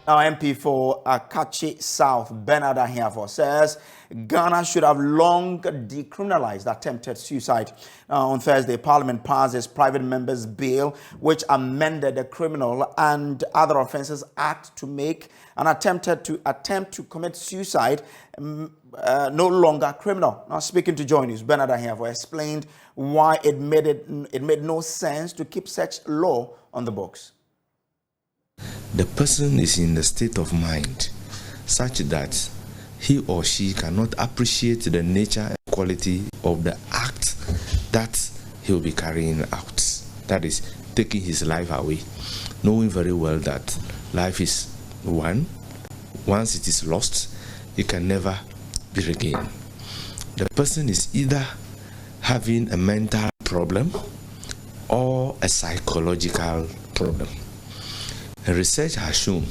Now, MP for Akachi South, Bernard Ahiafo, says Ghana should have long decriminalized attempted suicide. On Thursday, Parliament passed its private members' bill, which amended the Criminal and Other Offences Act to make an attempt to commit suicide no longer criminal. Now, speaking to Joy News, Bernard Ahiafo explained why it made no sense to keep such law on the books. The person is in the state of mind such that he or she cannot appreciate the nature and quality of the act that he will be carrying out. That is, taking his life away, knowing very well that life is one. Once it is lost, it can never be regained. The person is either having a mental problem or a psychological problem. Research has shown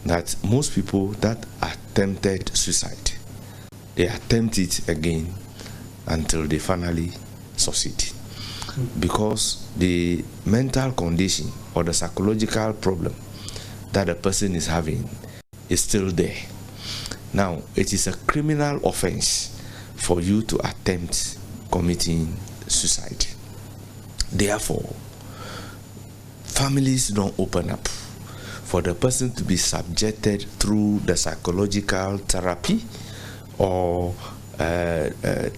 that most people that attempted suicide, they attempt it again until they finally succeed. Because the mental condition or the psychological problem that the person is having is still there. Now, it is a criminal offense for you to attempt committing suicide. Therefore, families don't open up for the person to be subjected through the psychological therapy or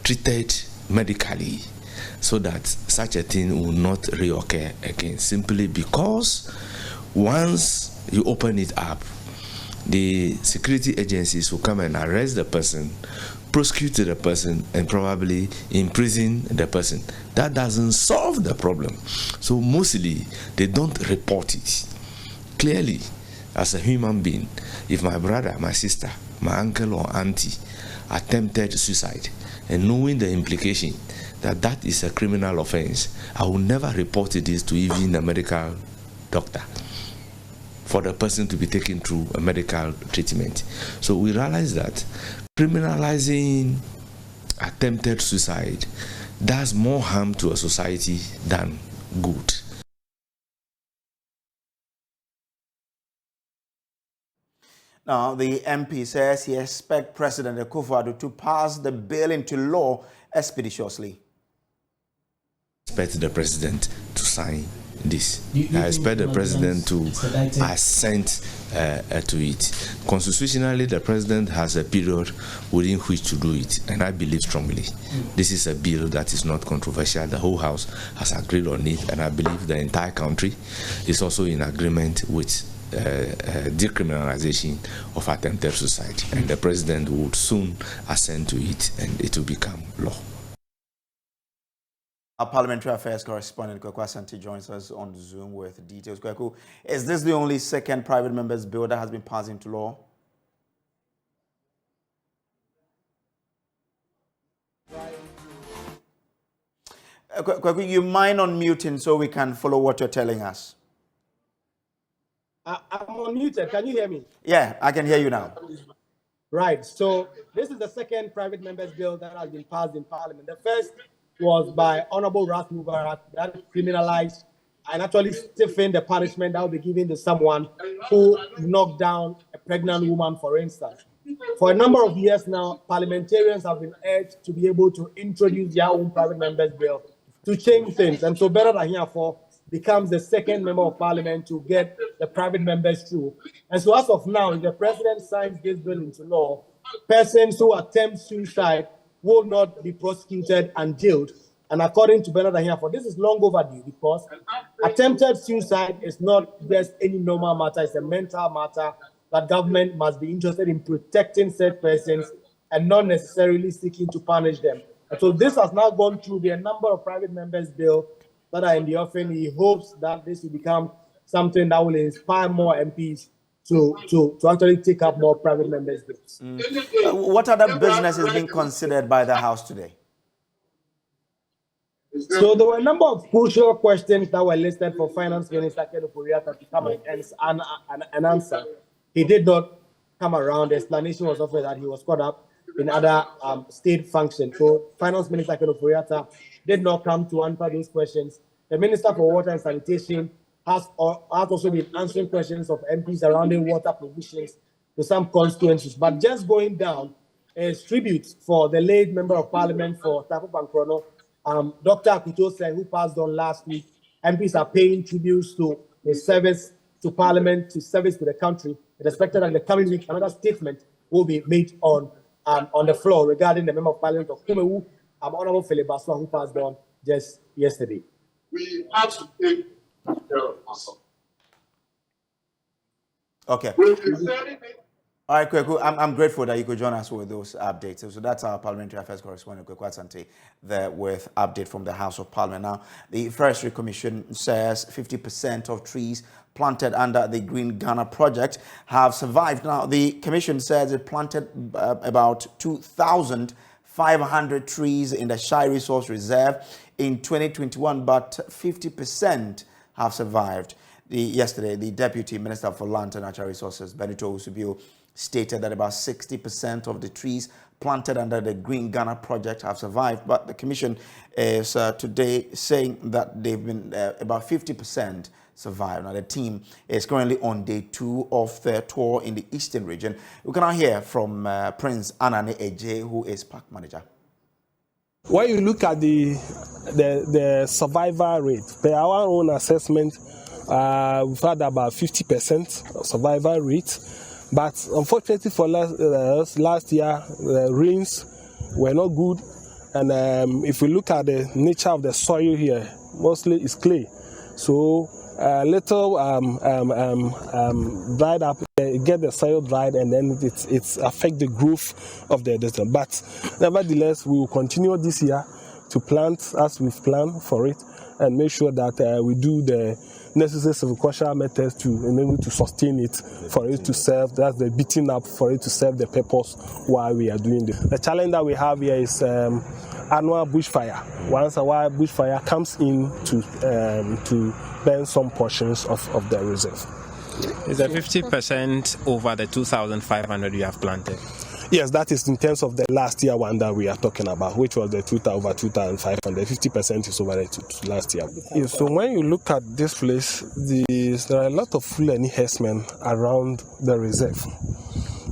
treated medically so that such a thing will not reoccur again, simply because once you open it up, the security agencies will come and arrest the person, prosecute the person, and probably imprison the person. That doesn't solve the problem. So mostly they don't report it. Clearly, as a human being, if my brother, my sister, my uncle or auntie attempted suicide, and knowing the implication that that is a criminal offense, I will never report this to even a medical doctor for the person to be taken through a medical treatment. So we realize that criminalizing attempted suicide does more harm to a society than good. Now, the MP says he expects President Akufo-Addo to pass the bill into law expeditiously. I expect the president to sign this. I expect the president to assent to it. Constitutionally, the president has a period within which to do it, and I believe strongly. This is a bill that is not controversial. The whole House has agreed on it, and I believe the entire country is also in agreement with decriminalization of attempted suicide, and the president would soon assent to it, and it will become law. Our Parliamentary Affairs correspondent Kweku Asante joins us on Zoom with details. Kweku, is this the only second private members bill that has been passed into law? Kweku, you mind unmuting so we can follow what you're telling us? I'm unmuted. Can you hear me? Yeah, I can hear you now. Right. So this is the second private members bill that has been passed in Parliament. The first was by Honorable Ras Mubarak that criminalized and actually stiffened the punishment that will be given to someone who knocked down a pregnant woman, for instance. For a number of years now, parliamentarians have been urged to be able to introduce their own private members bill to change things. And so Bernard Ahiafo becomes the second member of parliament to get the private members through. And so as of now, if the president signs this bill into law, persons who attempt suicide will not be prosecuted and jailed. And according to Bernard Ahiafo, this is long overdue because attempted suicide is not just any normal matter, it's a mental matter that government must be interested in protecting said persons and not necessarily seeking to punish them. And so this has now gone through the number of private members bill that are in the offing. He hopes that this will become something that will inspire more MPs to actually take up more private members' bills. What other business is being considered by the House today? So there were a number of crucial questions that were listed for Finance Minister Kojo to come and answer. He did not come around. The explanation was offered that he was caught up in other state functions. So Finance Minister Kojo did not come to answer those questions. The Minister for Water and Sanitation has also been answering questions of MPs surrounding water provisions to some constituencies. But just going down is tributes for the late Member of Parliament for Tapo Pankrono, Dr. Kojo, who passed on last week. MPs are paying tributes to his service to Parliament, to service to the country. It is expected that in the coming week, another statement will be made on the floor regarding the Member of Parliament of Kumewu, Honorable Philip Baswa, who passed on just yesterday. We have to take care of ourselves. Okay. All right, Kweku, I'm grateful that you could join us with those updates. So that's our Parliamentary Affairs correspondent, Kweku Asante, there with update from the House of Parliament. Now, the Forestry Commission says 50% of trees planted under the Green Ghana project have survived. Now, the Commission says it planted about 2,500 trees in the Shire Resource Reserve in 2021, but 50% have survived. Yesterday, the Deputy Minister for Land and Natural Resources, Benito Usubio, stated that about 60% of the trees planted under the Green Ghana project have survived, but the Commission is today saying that they've been about 50% survived. Now, the team is currently on day 2 of their tour in the Eastern region. We can now hear from Prince Anane Eje, who is park manager. When you look at the survival rate, per our own assessment, we've had about 50% survival rate. But unfortunately for last year, the rains were not good. And if we look at the nature of the soil here, mostly it's clay. So little dried up, get the soil dried, and then it's affect the growth of the distance. But nevertheless, we will continue this year to plant as we've planned for it and make sure that we do the necessary silvicultural methods to enable to sustain it, for it to serve, that's the beating up, for it to serve the purpose while we are doing this. The challenge that we have here is annual bushfire. Once a while, bushfire comes in to burn some portions of the reserve. Is that 50% over the 2,500 you have planted? Yes, that is in terms of the last year one that we are talking about, which was the over 2,500. 50% is over the last year. Yeah, so when you look at this place, there are a lot of Fulani herdsmen around the reserve.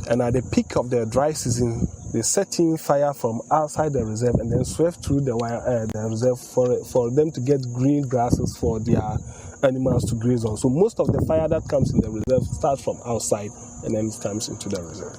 And at the peak of the dry season, they set in fire from outside the reserve and then swept through the reserve for them to get green grasses for their animals to graze on. So most of the fire that comes in the reserve starts from outside and then comes into the reserve.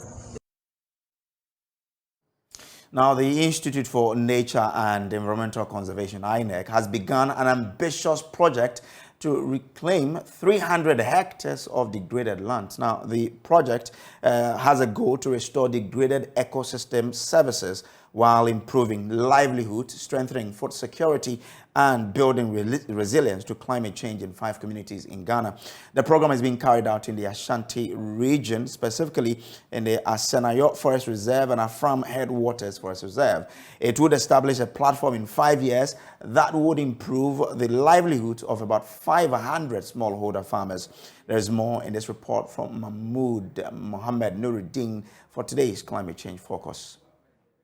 Now, the Institute for Nature and Environmental Conservation, INEC, has begun an ambitious project to reclaim 300 hectares of degraded lands. Now, the project has a goal to restore degraded ecosystem services while improving livelihood, strengthening food security, and building resilience to climate change in 5 communities in Ghana. The program is being carried out in the Ashanti region, specifically in the Asenayo Forest Reserve and Afram Headwaters Forest Reserve. It would establish a platform in 5 years that would improve the livelihood of about 500 smallholder farmers. There is more in this report from Mahmoud Mohammed Nuruddin for today's Climate Change Focus.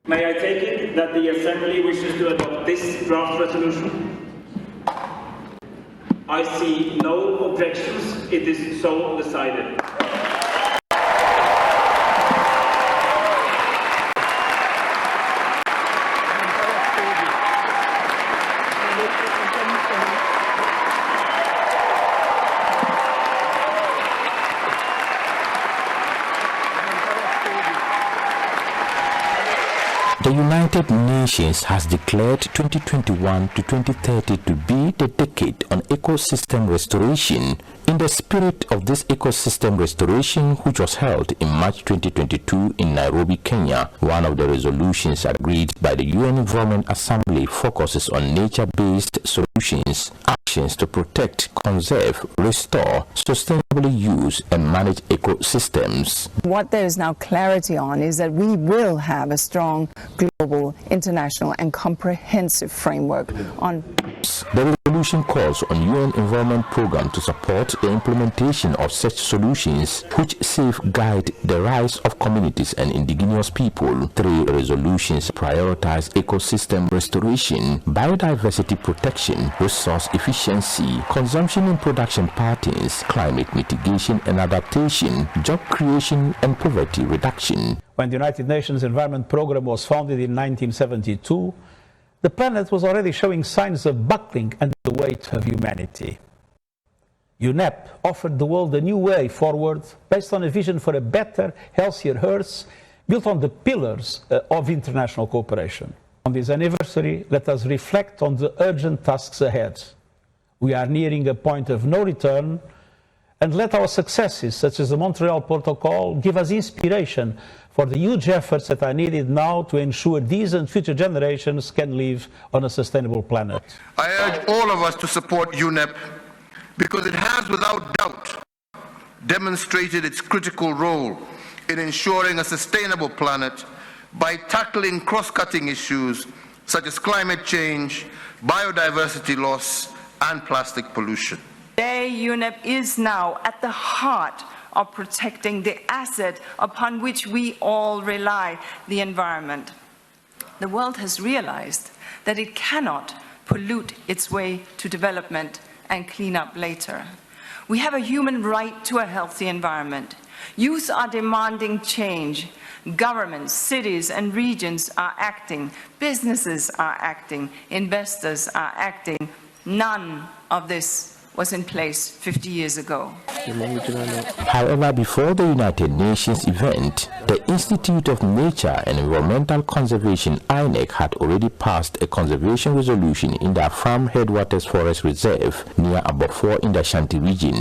May I take it that the Assembly wishes to adopt this draft resolution? I see no objections. It is so decided. The United Nations has declared 2021 to 2030 to be the decade on ecosystem restoration. In the spirit of this ecosystem restoration, which was held in March 2022 in Nairobi, Kenya, one of the resolutions agreed by the UN Environment Assembly focuses on nature-based solutions, actions to protect, conserve, restore, sustainably use and manage ecosystems. What there is now clarity on is that we will have a strong global, international and comprehensive framework on. The resolution calls on UN Environment Programme to support the implementation of such solutions which safeguard the rights of communities and indigenous people. 3 resolutions prioritize ecosystem restoration, biodiversity protection, resource efficiency, consumption and production patterns, climate mitigation and adaptation, job creation and poverty reduction. When the United Nations Environment Programme was founded in 1972, the planet was already showing signs of buckling under the weight of humanity. UNEP offered the world a new way forward based on a vision for a better, healthier Earth built on the pillars of international cooperation. On this anniversary, let us reflect on the urgent tasks ahead. We are nearing a point of no return, and let our successes, such as the Montreal Protocol, give us inspiration for the huge efforts that are needed now to ensure these and future generations can live on a sustainable planet. I urge all of us to support UNEP because it has, without doubt, demonstrated its critical role in ensuring a sustainable planet by tackling cross-cutting issues such as climate change, biodiversity loss, and plastic pollution. Today, UNEP is now at the heart of protecting the asset upon which we all rely, the environment. The world has realized that it cannot pollute its way to development and clean up later. We have a human right to a healthy environment. Youth are demanding change. Governments, cities, and regions are acting. Businesses are acting. Investors are acting. None of this was in place 50 years ago. However, before the United Nations event, the Institute of Nature and Environmental Conservation (INEC) had already passed a conservation resolution in the Afram Headwaters Forest Reserve near Abofor in the Ashanti region.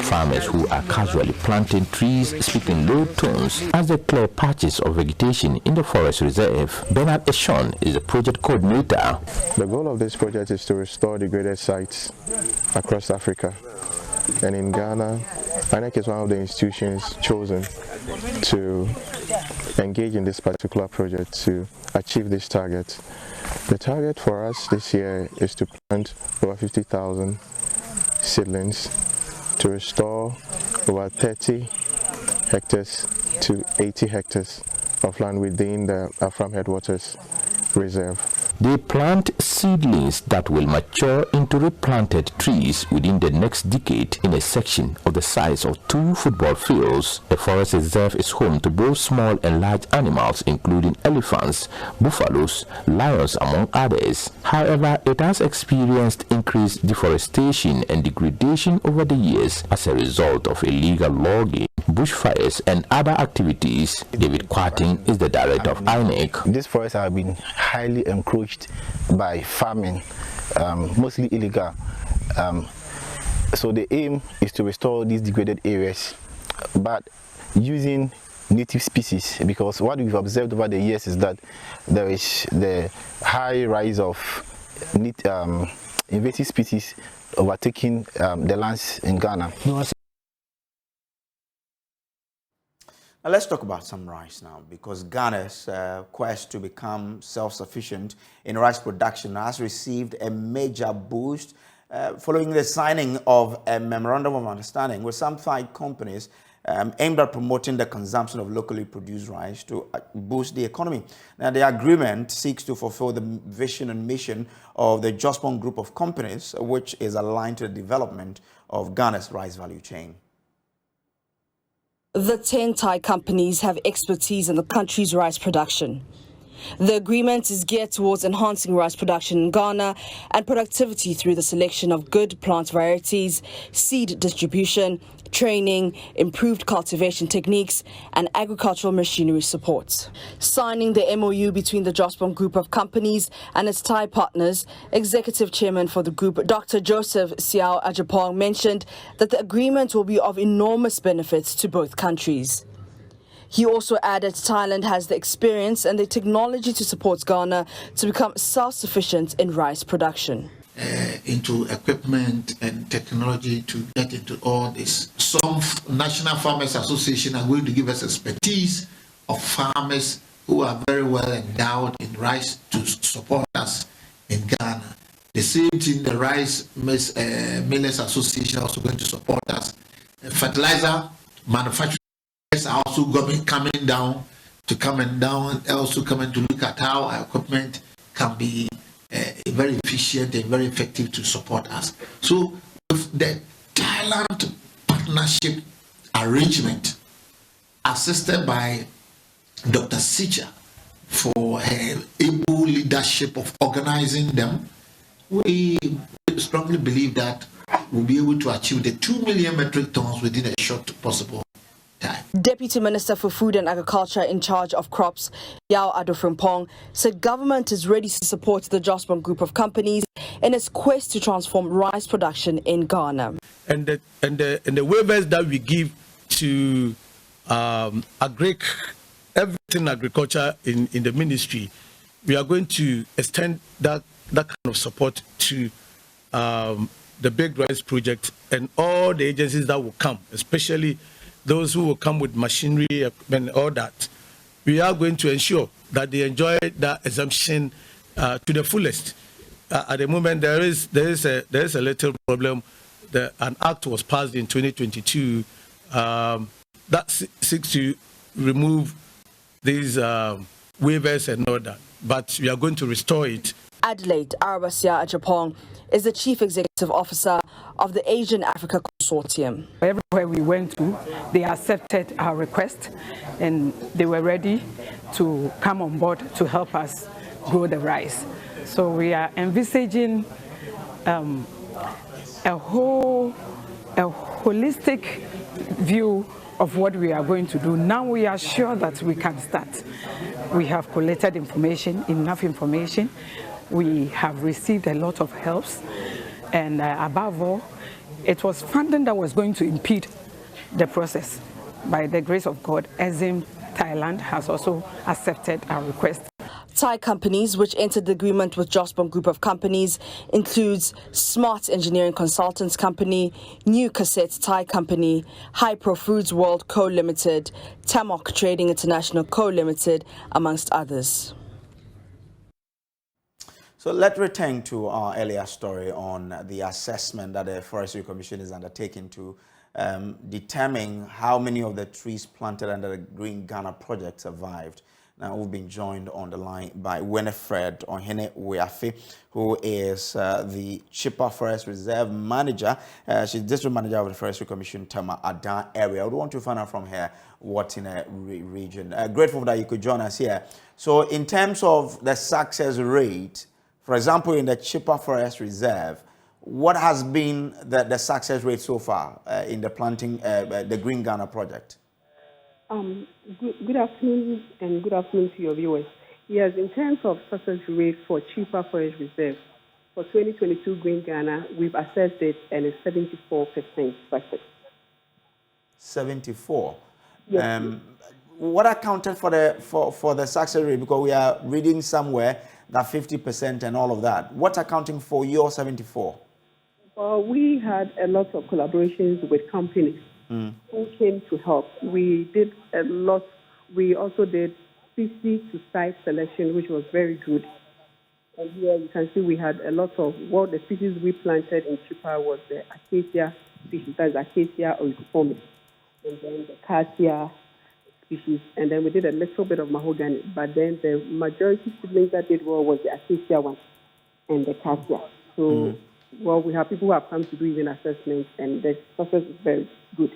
Farmers who are casually planting trees speak in low tones as they clear patches of vegetation in the forest reserve. Bernard Eshon is the project coordinator. The goal of this project is to restore degraded sites across Africa, and in Ghana, INEC is one of the institutions chosen to engage in this particular project to achieve this target. The target for us this year is to plant over 50,000 seedlings to restore over 30 hectares to 80 hectares of land within the Afram Headwaters Reserve. They plant seedlings that will mature into replanted trees within the next decade in a section of the size of 2 football fields. The forest reserve is home to both small and large animals, including elephants, buffaloes, lions, among others. However, it has experienced increased deforestation and degradation over the years as a result of illegal logging, bushfires, and other activities. David Quarting is the director of INEC. These forests have been highly encroached by farming, mostly illegal. So the aim is to restore these degraded areas, but using native species, because what we've observed over the years is that there is the high rise of invasive species overtaking the lands in Ghana. Now let's talk about some rice now, because Ghana's quest to become self-sufficient in rice production has received a major boost following the signing of a memorandum of understanding with some 5 companies aimed at promoting the consumption of locally produced rice to boost the economy. Now, the agreement seeks to fulfill the vision and mission of the Jospon Group of companies, which is aligned to the development of Ghana's rice value chain. The 10 Thai companies have expertise in the country's rice production. The agreement is geared towards enhancing rice production in Ghana and productivity through the selection of good plant varieties, seed distribution, training, improved cultivation techniques, and agricultural machinery support. Signing the MOU between the Jospon Group of companies and its Thai partners, Executive Chairman for the group, Dr. Joseph Siao Ajapong, mentioned that the agreement will be of enormous benefits to both countries. He also added Thailand has the experience and the technology to support Ghana to become self-sufficient in rice production. Into equipment and technology to get into all this. Some National Farmers Association are going to give us expertise of farmers who are very well endowed in rice to support us in Ghana. The same thing, the Rice Millers Association also going to support us. Fertilizer manufacturers are also coming down to also coming to look at how our equipment can be very efficient and very effective to support us. So with the Thailand partnership arrangement assisted by Dr. Sija for her able leadership of organizing them, we strongly believe that we'll be able to achieve the 2 million metric tons within a short possible time. Deputy Minister for Food and Agriculture in charge of crops, Yao Adofrimpong, said government is ready to support the Jospon Group of companies in its quest to transform rice production in Ghana. And the waivers that we give to everything agriculture in the ministry, we are going to extend that kind of support to the Big Rice Project and all the agencies that will come, especially those who will come with machinery and all that. We are going to ensure that they enjoy that exemption to the fullest. At the moment, there is a little problem. An act was passed in 2022 that seeks to remove these waivers and all that, but we are going to restore it. Adelaide Arabasia Ajapong is the Chief Executive Officer of the Asian Africa Consortium. Everywhere we went to, they accepted our request and they were ready to come on board to help us grow the rice. So we are envisaging a holistic view of what we are going to do. Now we are sure that we can start. We have collected information, enough information. We have received a lot of helps, and above all, it was funding that was going to impede the process. By the grace of God, ASIM Thailand has also accepted our request. Thai companies which entered the agreement with Jospon Group of companies includes Smart Engineering Consultants Company, New Cassette Thai Company, Hypro Foods World Co. Limited, Tamok Trading International Co. Limited, amongst others. So let's return to our earlier story on the assessment that the Forestry Commission is undertaking to determine how many of the trees planted under the Green Ghana project survived. Now, we've been joined on the line by Winifred Onhene Weafe, who is the Chippa Forest Reserve Manager. She's District Manager of the Forestry Commission, Tama Adan area. I would want to find out from her what's in a region. Grateful that you could join us here. So in terms of the success rate, for example, in the Chippa Forest Reserve, what has been the success rate so far in the planting, the Green Ghana project? Good afternoon, and good afternoon to your viewers. Yes, in terms of success rate for Chippa Forest Reserve, for 2022 Green Ghana, we've assessed it and it's 74% success. 74? Yes. What accounted for the success rate? Because we are reading somewhere that 50% and all of that. What's accounting for your 74? Well, we had a lot of collaborations with companies who came to help. We did a lot. We also did species to site selection, which was very good. And here you can see we had a lot of, well, the species we planted in Chippa was the acacia species, that's acacia oicoformis, and then the cassia species, and then we did a little bit of mahogany, but then the majority seedlings that did well was the acacia one and the cassia. So, well, we have people who have come to do even assessments, and the process is very good.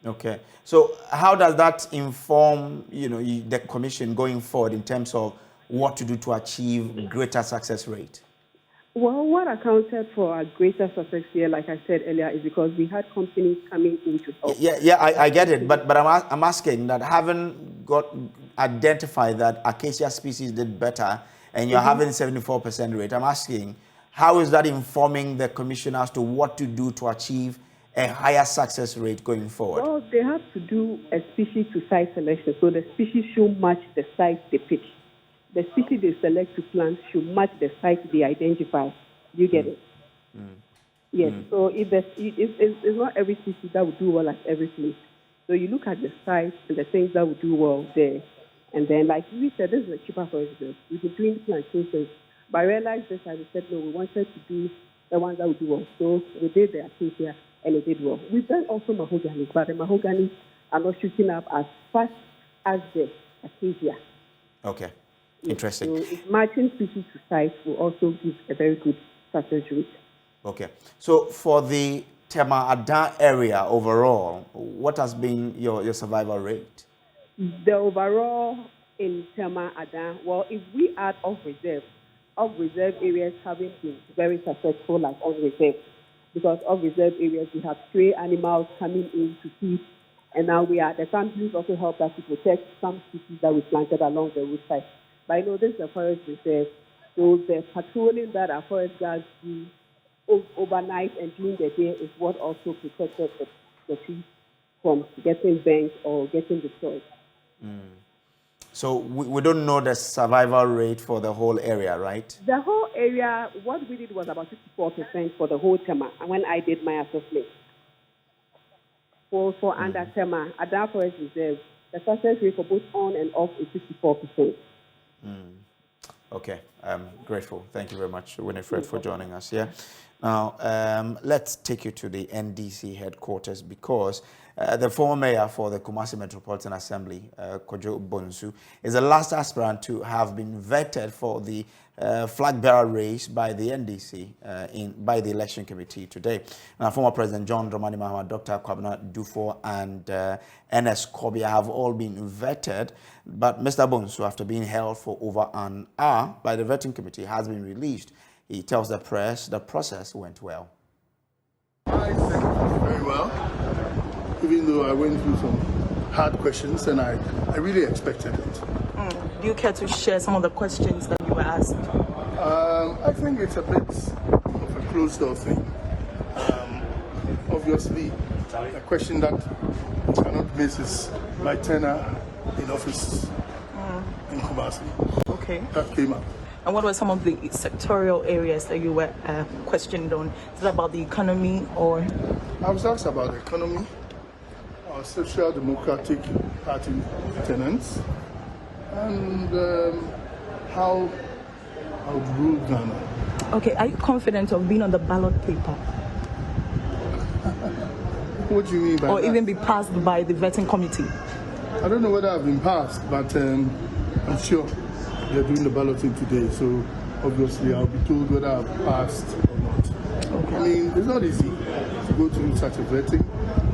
Okay. So how does that inform, the commission going forward in terms of what to do to achieve greater success rate? Well, what accounted for a greater success here, like I said earlier, is because we had companies coming in to help. Yeah, I get it, but I'm asking that having identified that acacia species did better, and you're having 74% rate, I'm asking, how is that informing the commission as to what to do to achieve a higher success rate going forward? Well, they have to do a species to site selection, so the species should match the site they pick. The species they select to plant should match the site they identify. You get it? Yes. So it's not every species that will do well at every place. So you look at the site and the things that will do well there. And then, like we said, this is a Chippa Forest Reserve. We've been doing plantations But I realized this and we said, no, we wanted to do the ones that would do well. So we did the acacia and it did well. We've done also mahogany, but the mahogany are not shooting up as fast as the acacia. Okay, interesting. So matching species to size will also give a very good success rate. Okay, so for the Tema Ada area overall, what has been your survival rate? The overall in Tema Ada, well, if we add off-reserve areas haven't been very successful like on-reserve. Because off-reserve areas, we have stray animals coming in to feed. And now the companies also help us to protect some species that we planted along the roadside. But I know this is a forest reserve, so the patrolling that our forest guards do overnight and during the day is what also protected the trees from getting bent or getting destroyed. So we don't know the survival rate for the whole area, right? The whole area, what we did was about 54% for the whole Tema, and when I did my assessment. For under Tema, Ada Forest Reserve, the success rate for both on and off is 54%. Okay, I'm grateful. Thank you very much, Winifred, for joining us here. Now, let's take you to the NDC headquarters because the former mayor for the Kumasi Metropolitan Assembly, Kojo Bonsu, is the last aspirant to have been vetted for the flag bearer race by the NDC by the election committee today. Now, former President John Dramani Mahama, Dr. Kwabena Dufo, and NS Kobia have all been vetted, but Mr. Bonsu, after being held for over an hour by the vetting committee, has been released. He tells the press the process went well. I think very well, even though I went through some hard questions and I really expected it. Do you care to share some of the questions that you were asked? I think it's a bit of a closed door thing. Obviously, a question that you cannot miss is my tenure in office in Kumasi. Okay. That came up. And what were some of the sectorial areas that you were questioned on? Is it about the economy or? I was asked about the economy, our Social Democratic Party tenants, and how I would rule Ghana. Okay, are you confident of being on the ballot paper? What do you mean by that? Or even be passed by the vetting committee? I don't know whether I've been passed, but I'm sure they're doing the balloting today, so obviously I'll be told whether I've passed or not. Okay. I mean, it's not easy to go through such a vetting,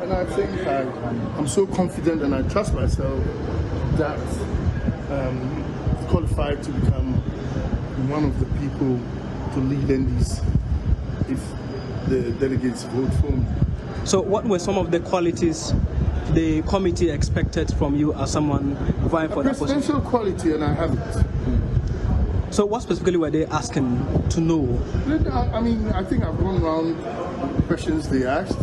and I think I'm so confident and I trust myself that qualified to become one of the people to lead NDC if the delegates vote for me. So what were some of the qualities the committee expected from you as someone vying for that position? Presidential quality, and I have it. So what specifically were they asking to know? I mean, I think I've gone around the questions they asked.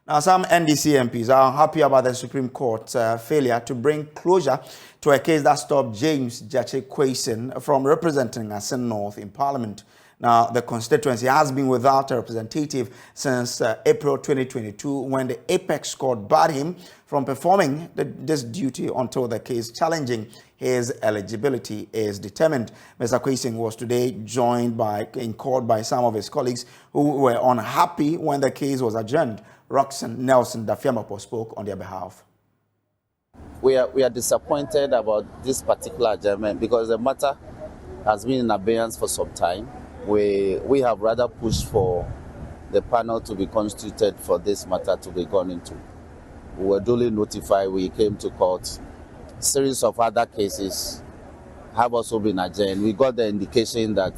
Now, some NDC MPs are happy about the Supreme Court's failure to bring closure to a case that stopped James Jache Kwesen from representing Asin North in Parliament. Now, the constituency has been without a representative since April 2022, when the Apex Court barred him from performing this duty until the case challenging his eligibility is determined. Mr. Kwesen was today joined in court by some of his colleagues who were unhappy when the case was adjourned. Roxanne Nelson Dafiamapo spoke on their behalf. We are disappointed about this particular adjournment because the matter has been in abeyance for some time. We have rather pushed for the panel to be constituted for this matter to be gone into. We were duly notified, we came to court. A series of other cases have also been adjourned. We got the indication that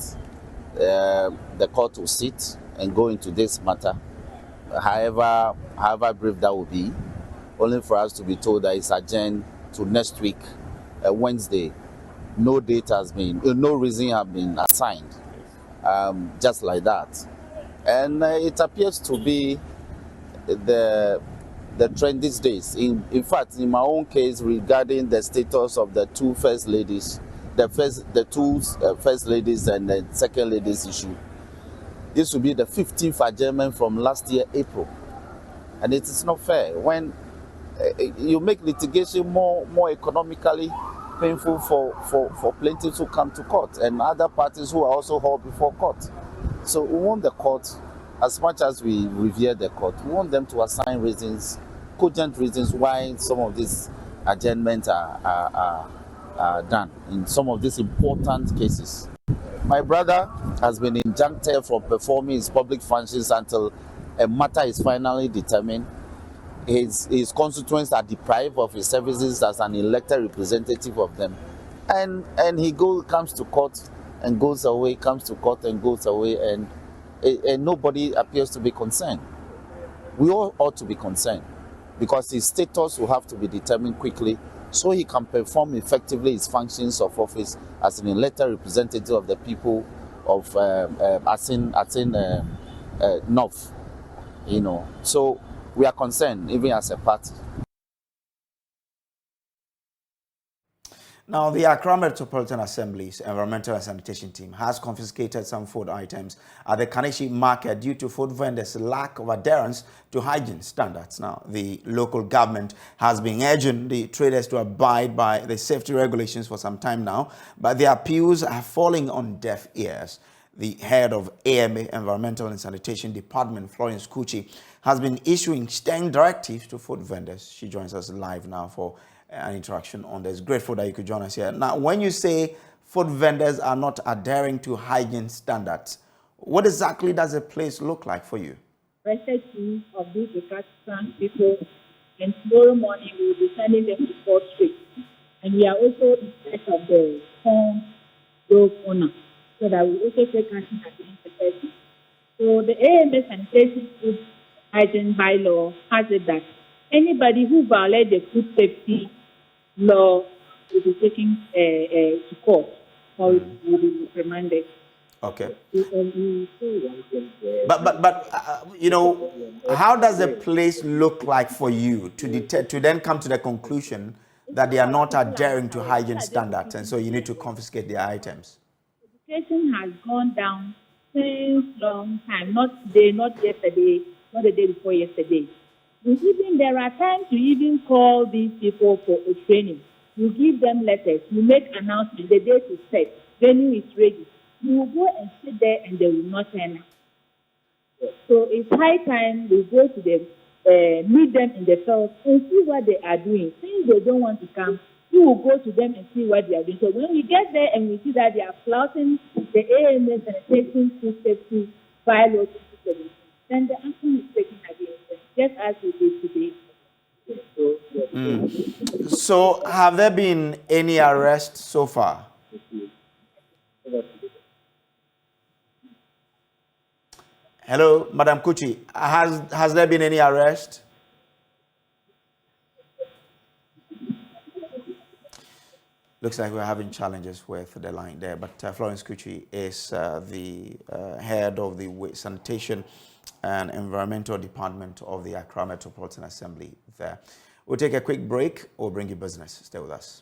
the court will sit and go into this matter. However brief that will be, only for us to be told that it's adjourned to next week, Wednesday. No date has been, no reason has been assigned, just like that. And it appears to be the trend these days. In fact, in my own case, regarding the status of the two first ladies, the two first ladies and the second ladies issue, this will be the 15th adjournment from last year, April. And it is not fair. When you make litigation more economically painful for plaintiffs who come to court and other parties who are also hauled before court. So we want the court, as much as we revere the court, we want them to assign reasons, cogent reasons why some of these adjournments are done in some of these important cases. My brother has been injuncted from performing his public functions until a matter is finally determined. His constituents are deprived of his services as an elected representative of them. And he comes to court and goes away, comes to court and goes away, and nobody appears to be concerned. We all ought to be concerned because his status will have to be determined quickly so he can perform effectively his functions of office as an elected representative of the people of Asin North. You know, so we are concerned, even as a party. Now, the Accra Metropolitan Assembly's Environmental and Sanitation team has confiscated some food items at the Kaneshie market due to food vendors' lack of adherence to hygiene standards. Now, the local government has been urging the traders to abide by the safety regulations for some time now, but the appeals are falling on deaf ears. The head of AMA, Environmental and Sanitation Department, Florence Kuchi, has been issuing stern directives to food vendors. She joins us live now for an interaction on this. Grateful that you could join us here. Now, when you say food vendors are not adhering to hygiene standards, what exactly does a place look like for you? Arrested two of these recalcitrant people, and tomorrow morning we will be sending them to 4th Street. And we are also in search of the corn dog owner, so that we also take action against the person. So the AMA Sanitation Food Hygiene Bylaw has it that anybody who violates the food safety law will be taken to court or will be reprimanded. Okay. But you know, how does a place look like for you to then come to the conclusion that they are not adhering to hygiene standards and so you need to confiscate their items? Education has gone down since long time, not today, not yesterday, not the day before yesterday. Even there are times you even call these people for a training. You give them letters, you make announcements, the date is set, venue is ready. You will go and sit there and they will not turn up. So it's high time we go to them, meet them in the field and see what they are doing. Since they don't want to come, we will go to them and see what they are doing. So when we get there and we see that they are flouting the AMA Sanitation Food Safety Bylaw, then the action is taken against them, just as we did today. So have there been any arrests so far? Hello, Madam Kuchi. Has there been any arrest? Looks like we're having challenges with the line there, but Florence Kuchi is the head of the Sanitation and Environmental Department of the Accra Metropolitan Assembly there. We'll take a quick break. We'll bring you business. Stay with us.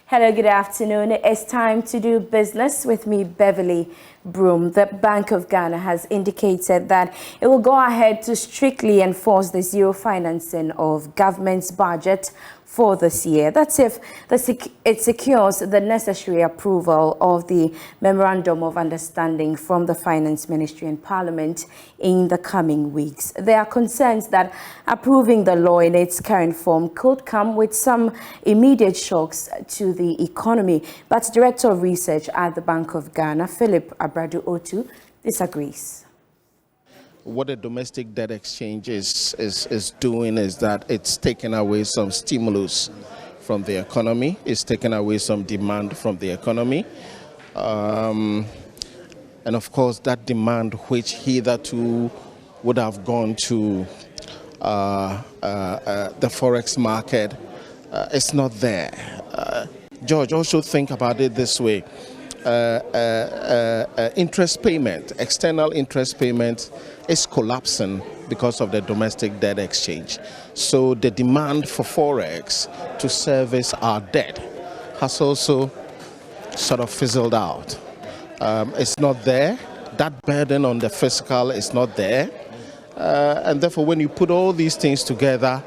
Hello, good afternoon. It's time to do business with me, Beverly Broom. The Bank of Ghana has indicated that it will go ahead to strictly enforce the zero financing of government's budget for this year. That's if it secures the necessary approval of the Memorandum of Understanding from the Finance Ministry and Parliament in the coming weeks. There are concerns that approving the law in its current form could come with some immediate shocks to the economy. But Director of Research at the Bank of Ghana, Philip Abradu-Otu, disagrees. What the domestic debt exchange is doing is that it's taking away some stimulus from the economy. It's taken away some demand from the economy. And of course, that demand which hitherto would have gone to the forex market is not there. George, also think about it this way. Interest payment, external interest payment is collapsing because of the domestic debt exchange. So the demand for forex to service our debt has also sort of fizzled out. It's not there. That burden on the fiscal is not there. And therefore, when you put all these things together,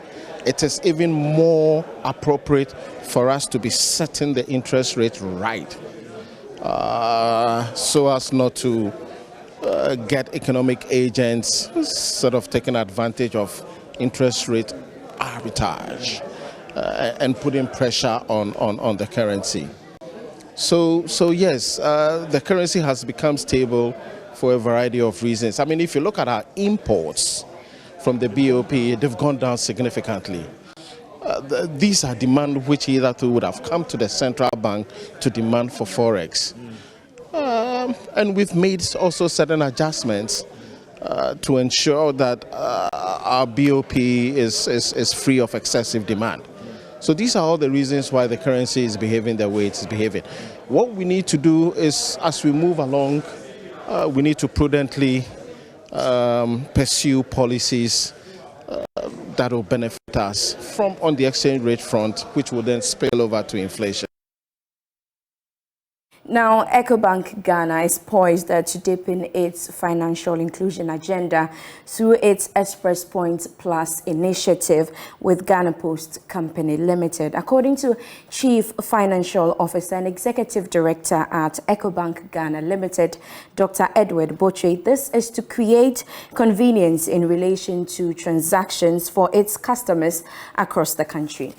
it is even more appropriate for us to be setting the interest rate right, so as not to get economic agents sort of taking advantage of interest rate arbitrage and putting pressure on the currency. So yes, the currency has become stable for a variety of reasons. I mean, if you look at our imports from the BOP, they've gone down significantly. These are demand which hitherto would have come to the central bank to demand for forex. And we've made also certain adjustments to ensure that our BOP is free of excessive demand. So these are all the reasons why the currency is behaving the way it is behaving. What we need to do is, as we move along, we need to prudently pursue policies that will benefit us from on the exchange rate front, which will then spill over to inflation. Now, EcoBank Ghana is poised to deepen its financial inclusion agenda through its Express Points Plus initiative with Ghana Post Company Limited. According to Chief Financial Officer and Executive Director at EcoBank Ghana Limited, Dr. Edward Botwe, this is to create convenience in relation to transactions for its customers across the country.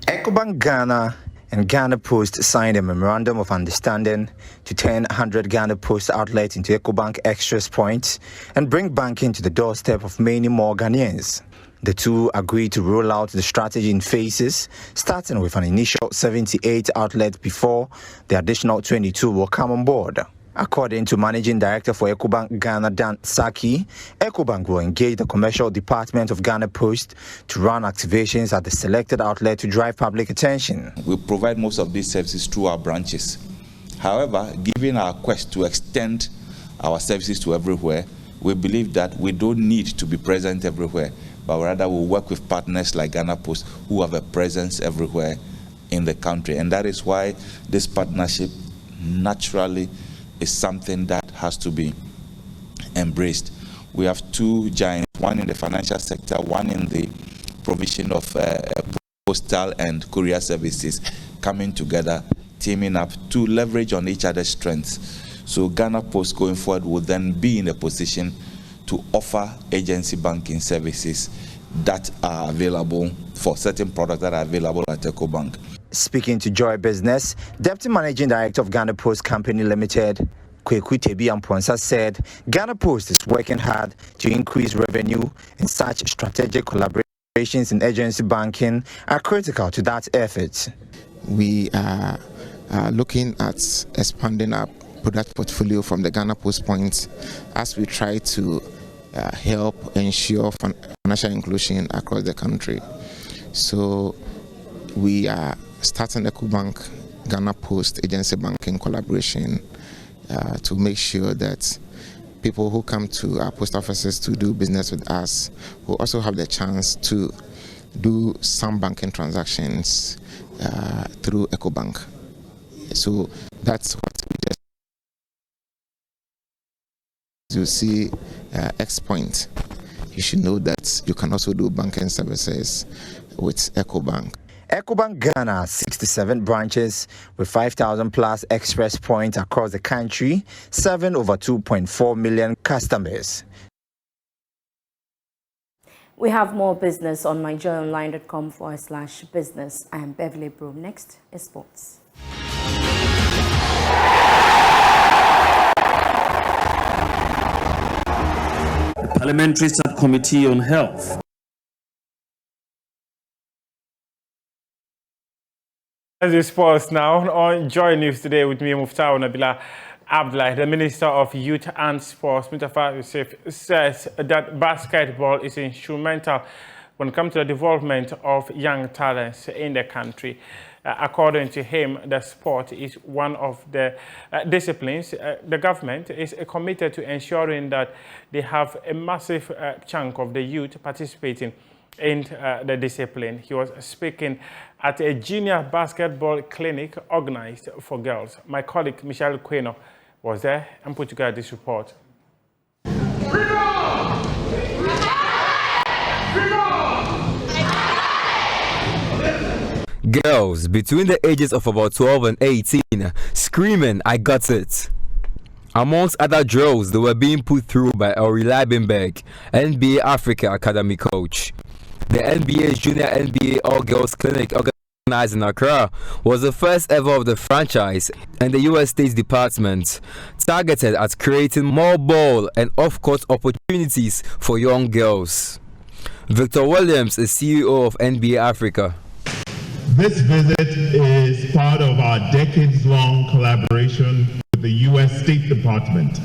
EcoBank Ghana and Ghana Post signed a memorandum of understanding to turn 100 Ghana Post outlets into EcoBank Express Points and bring banking to the doorstep of many more Ghanaians. The two agreed to roll out the strategy in phases, starting with an initial 78 outlets before the additional 22 will come on board. According to Managing Director for EcoBank Ghana, Dan Saki, EcoBank will engage the Commercial Department of Ghana Post to run activations at the selected outlet to drive public attention. We provide most of these services through our branches. However, given our quest to extend our services to everywhere, we believe that we don't need to be present everywhere, but rather we'll work with partners like Ghana Post who have a presence everywhere in the country. And that is why this partnership naturally is something that has to be embraced. We have two giants, one in the financial sector, one in the provision of postal and courier services, coming together, teaming up to leverage on each other's strengths. So Ghana Post going forward will then be in a position to offer agency banking services that are available for certain products that are available at EcoBank. Speaking to Joy Business, Deputy Managing Director of Ghana Post Company Limited, Kweku Tebi Amponsa, said Ghana Post is working hard to increase revenue, and such strategic collaborations in agency banking are critical to that effort. We are looking at expanding our product portfolio from the Ghana Post points as we try to help ensure financial inclusion across the country. So we are starting EcoBank Ghana Post agency banking collaboration to make sure that people who come to our post offices to do business with us will also have the chance to do some banking transactions through EcoBank. So that's what we just. You see X Point, you should know that you can also do banking services with EcoBank. EcoBank Ghana has 67 branches with 5,000 plus express points across the country, serving over 2.4 million customers. We have more business on myjoyonline.com/business. I am Beverly Broom. Next is sports. The Parliamentary Subcommittee on Health As we sports now on Joy News today with me, Muftau Nabila Abdullah, the Minister of Youth and Sports. Mustafa Yusuf says that basketball is instrumental when it comes to the development of young talents in the country. According to him, the sport is one of the disciplines. The government is committed to ensuring that they have a massive chunk of the youth participating in the discipline. He was speaking at a junior basketball clinic organized for girls. My colleague Michelle Queno was there and put together this report. Girls between the ages of about 12 and 18 screaming, "I got it." Amongst other drills, they were being put through by Ori Leibenberg, NBA Africa Academy coach. The NBA's Junior NBA All-Girls Clinic organized in Accra was the first ever of the franchise, and the U.S. State Department targeted at creating more ball and off-court opportunities for young girls. Victor Williams is CEO of NBA Africa. This visit is part of our decades-long collaboration with the U.S. State Department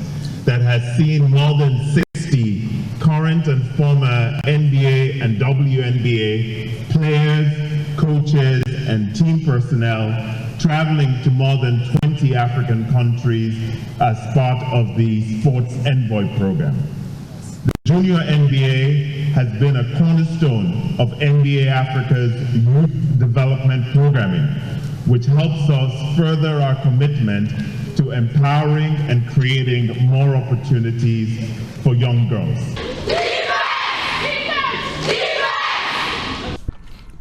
that has seen more than 60 current and former NBA and WNBA players, coaches, and team personnel traveling to more than 20 African countries as part of the Sports Envoy program. The Junior NBA has been a cornerstone of NBA Africa's youth development programming, which helps us further our commitment to empowering and creating more opportunities for young girls.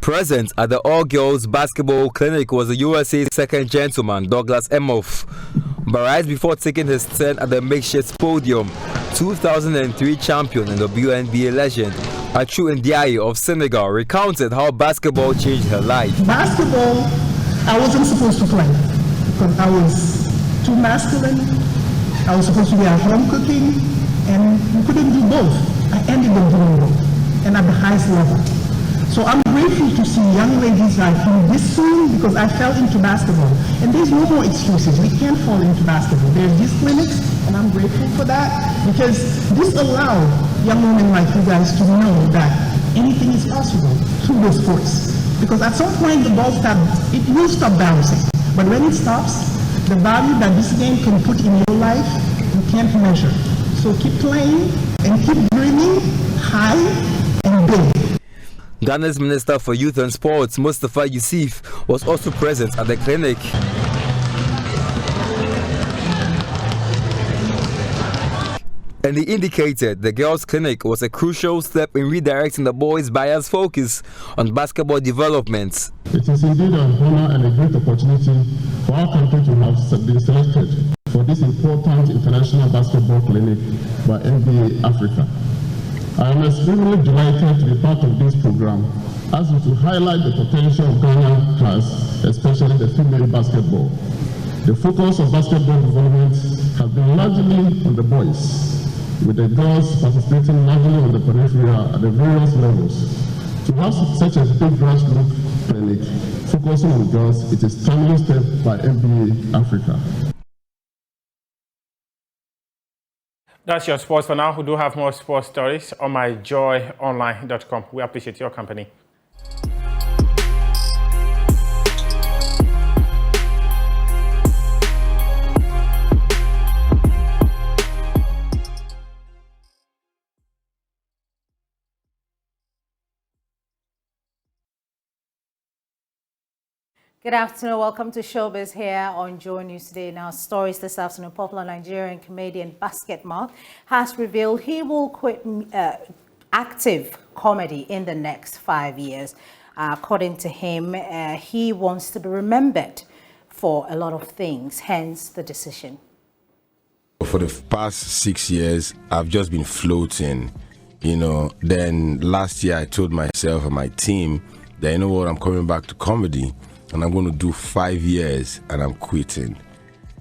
Present at the All-Girls Basketball Clinic was the USA's second gentleman, Douglas Emhoff. But right before taking his turn at the makeshift podium, 2003 champion and WNBA legend, Achu Ndiaye of Senegal, recounted how basketball changed her life. Basketball, I wasn't supposed to play because I was too masculine. I was supposed to be at home cooking, and we couldn't do both. I ended up doing both, and at the highest level. So I'm grateful to see young ladies like you this soon because I fell into basketball. And there's no more excuses. We can't fall into basketball. There's these clinics, and I'm grateful for that because this allowed young women like you guys to know that anything is possible through those sports. Because at some point the ball it will stop bouncing. But when it stops, the value that this game can put in your life, you can't measure. So keep playing and keep dreaming high and big. Ghana's Minister for Youth and Sports, Mustafa Yusuf, was also present at the clinic. And he indicated the girls' clinic was a crucial step in redirecting the boys' bias focus on basketball development. It is indeed an honor and a great opportunity for our country to have been selected for this important international basketball clinic by NBA Africa. I am extremely delighted to be part of this program as it will highlight the potential Ghana has, especially the female basketball. The focus of basketball development has been largely on the boys, with the girls participating largely on the periphery at the various levels. To have such a big grassroots clinic focusing on girls, it is a timely step by NBA Africa. That's your sports for now. We do have more sports stories on myjoyonline.com. We appreciate your company. Good afternoon. Welcome to Showbiz here on Joy News Today. Now, stories this afternoon. Popular Nigerian comedian Basketmark has revealed he will quit active comedy in the next 5 years. According to him, he wants to be remembered for a lot of things, hence the decision. For the past 6 years, I've just been floating, Then last year I told myself and my team that, you know what, I'm coming back to comedy. And I'm going to do 5 years and I'm quitting.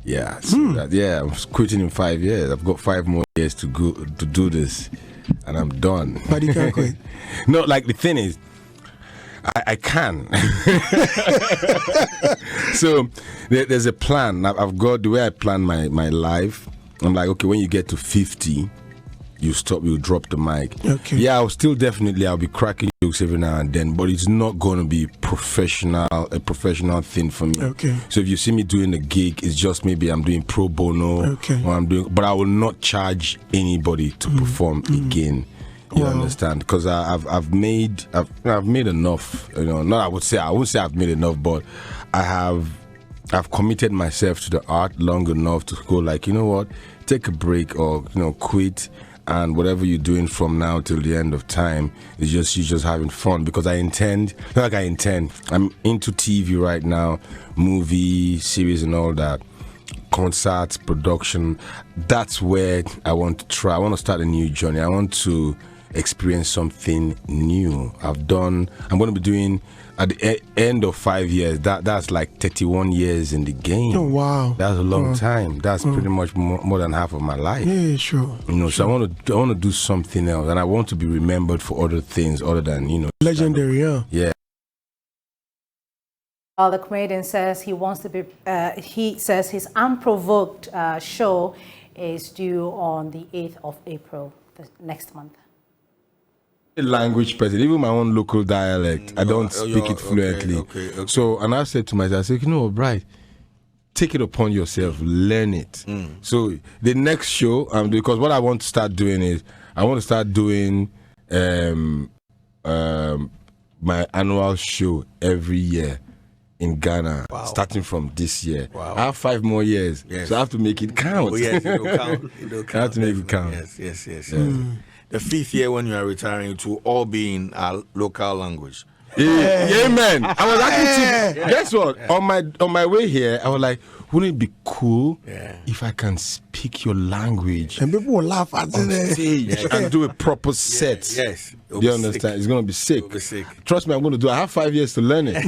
Yeah, so I'm quitting in 5 years. I've got 5 more years to go to do this and I'm done. But you can't quit. No, like the thing is, I can. So there's a plan. I've got the way I plan my life. I'm like, okay, when you get to 50, you stop, you drop the mic. Okay. Yeah, I'll be cracking jokes every now and then, but it's not going to be a professional thing for me. Okay. So if you see me doing a gig, it's just maybe I'm doing pro bono. Okay. Or but I will not charge anybody to perform again. You understand? Because I've made enough. You know, I won't say I've made enough, but I've committed myself to the art long enough to go like, you know what, take a break or quit, and whatever you're doing from now till the end of time is you're just having fun. Because I'm into TV right now, movie series and all that, concerts, production. That's where I want to try. I want to start a new journey. I want to experience something new. I'm going to be doing at the end of 5 years. That's like 31 years in the game. Oh wow, that's a long time. That's pretty much more than half of my life. Yeah, sure. So I want to do something else, and I want to be remembered for other things other than legendary. Yeah. The comedian says he wants to be. He says his Unprovoked show is due on the 8th of April, next month. Language person, even my own local dialect, I don't speak it fluently. Okay. So, and I said to myself, I said, Bright, take it upon yourself, learn it. So the next show, because what I want to start doing is, I want to start doing my annual show every year in Ghana, starting from this year. Wow. I have 5 more years, so I have to make it count. Oh, yes, it'll count. I have to make it count. Yes. The 5th year when you are retiring, it will all be in our local language. Yeah, man. I was actually guess what? On my way here, I was like, wouldn't it be cool if I can speak your language? And people will laugh at stage and do a proper set. Yes. Do you understand? It's gonna be sick. It'll be sick. Trust me, I'm gonna do it. I have 5 years to learn it.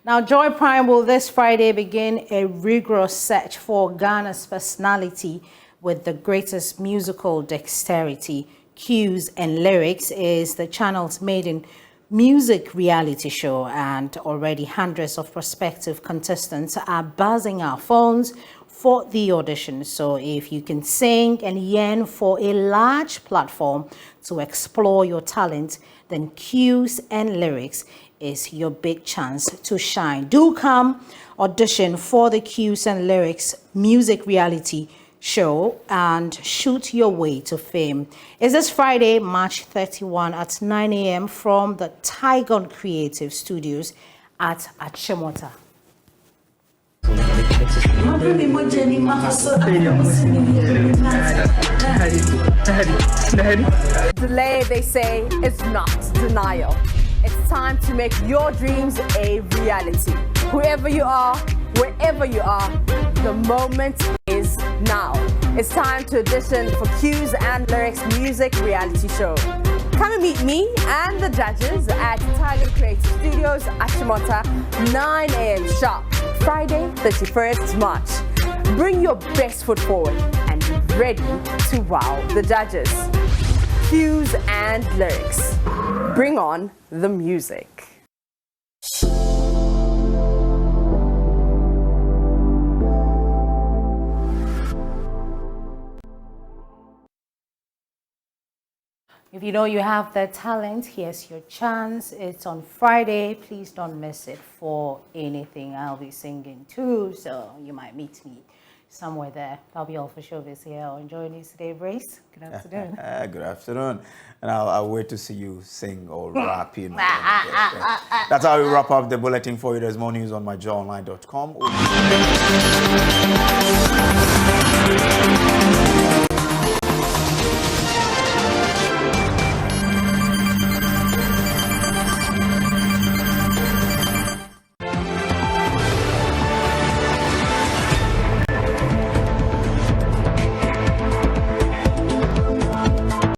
Now, Joy Prime will this Friday begin a rigorous search for Ghana's personality with the greatest musical dexterity. Cues and Lyrics is the channel's maiden music reality show, and already hundreds of prospective contestants are buzzing our phones for the audition. So if you can sing and yearn for a large platform to explore your talent, then Cues and Lyrics is your big chance to shine. Do come audition for the Cues and Lyrics music reality show and shoot your way to fame. It's this Friday, March 31 at 9 a.m. from the Tygon Creative Studios at Achimota. Delay, they say, is not denial. It's time to make your dreams a reality. Whoever you are, wherever you are, the moment is now. It's time to audition for Cues and Lyrics music reality show. Come and meet me and the judges at Tiger Creative Studios, Achimota, 9 a.m. sharp, Friday, 31st March. Bring your best foot forward and be ready to wow the judges. Cues and Lyrics. Bring on the music. If you know you have the talent, here's your chance. It's on Friday. Please don't miss it for anything. I'll be singing too, so you might meet me somewhere there. That'll be all for Showbiz here on Joy News Today. Brace, good afternoon. Good afternoon. And I'll wait to see you sing or rap. That's how we wrap up the bulletin for you. There's more news on myjoyonline.com.